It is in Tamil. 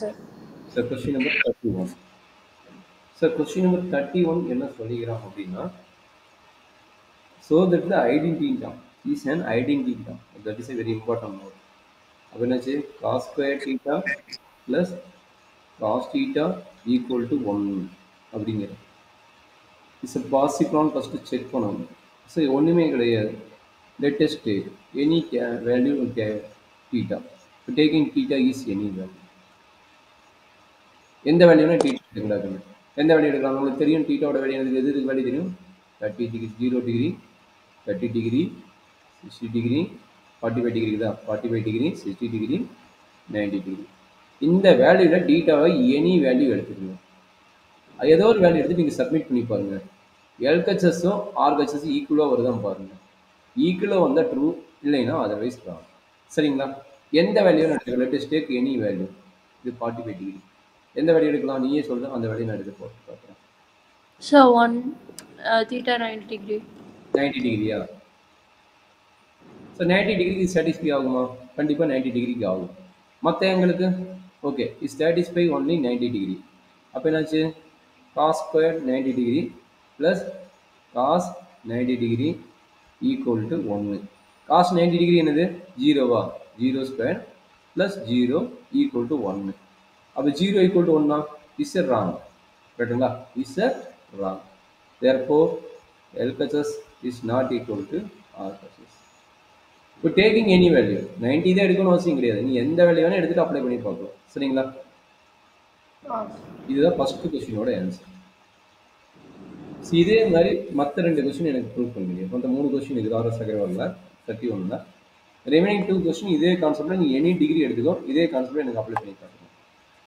sir. So question number 31. So question number 31 என்ன சொல்லிக்கிறான் அப்படின்னா, so that the identity term is an identity term. That is a very important note. அப்ப என்னாச்சு cos square theta plus cos theta equal to 1 அப்படிங்கிறது. It's a possible first check பண்ணணும். So ஒண்ணுமே கிடையாது. Let us take any value of theta. So taking theta is any value. எந்த வேல்யூனா theta எடுக்கலாங்க. எந்த வேல்யூ எடுக்கலாம் உங்களுக்கு தெரியும் theta ஓட வேல்யூ எனக்கு எதுக்கு வேல்யூ தெரியும் 30 degree 0 degree 30 degree 60 degree 45 degree தான் 45 டிகிரி 60 டிகிரி 90 டிகிரி இந்த வேல்யூல டீட்டாவை எனி வேல்யூ எடுத்துக்கணும் ஏதோ ஒரு வேல்யூ எடுத்து நீங்கள் சப்மிட் பண்ணி பாருங்க எல்ஹெச்எஸும் ஆர்ஹெச்எஸும் ஈக்குவலாக வருதான் பாருங்க ஈக்குவலாக வந்தால் ட்ரூ இல்லைன்னா அதர்வைஸ் ராங் சரிங்களா எந்த வேல்யூ எடுத்துக்கலாம் லெட் டேக் எனி வேல்யூ இது 45 டிகிரி எந்த வேல்யூ எடுக்கலாம் நீயே சொல்லு அந்த வேல்யூ நான் எடுத்து போட்டு பார்க்குறேன் So 1 theta 90 degree. 90 டிகிரியா ஸோ 90 டிகிரிக்கு சாட்டிஸ்ஃபை ஆகுமா கண்டிப்பாக 90 டிகிரிக்கு ஆகும் மற்ற எங்களுக்கு okay is satisfy only 90 degree அப்போ என்னாச்சு cos square 90 degree plus cos 90 degree equal to 1 cos 90 degree என்னது ஜீரோவா zero square plus zero equal to 1 அப்போ ஜீரோ ஈக்குவல் டு ஒன்னா இஸ் எ ராங் ரைட்டுங்களா is a wrong therefore LHS is not equal to RHS இப்போ டேக்கிங் எனி வேல்யூ 90 தான் எடுக்கணும் அவசியம் கிடையாது நீ எந்த வேல்யூ வேணால் எடுத்துட்டு அப்ளை பண்ணி பார்க்கலாம் சரிங்களா இதுதான் ஃபர்ஸ்ட் கொஸ்டினோட ஆன்சர் இதே மாதிரி மற்ற 2 கொஸ்டின் எனக்கு ப்ரூவ் பண்ணுங்க மற்ற 3 கொஸ்டின் இது ஆர்எஸ் அகர்வால்ல 31 ரிமைனிங் 2 கொஸ்டின் இதே கான்செப்ட்ல நீ எனி டிகிரி எடுத்துக்கோ இதே கான்செப்ட்ல எனக்கு அப்ளை பண்ணி பாருங்க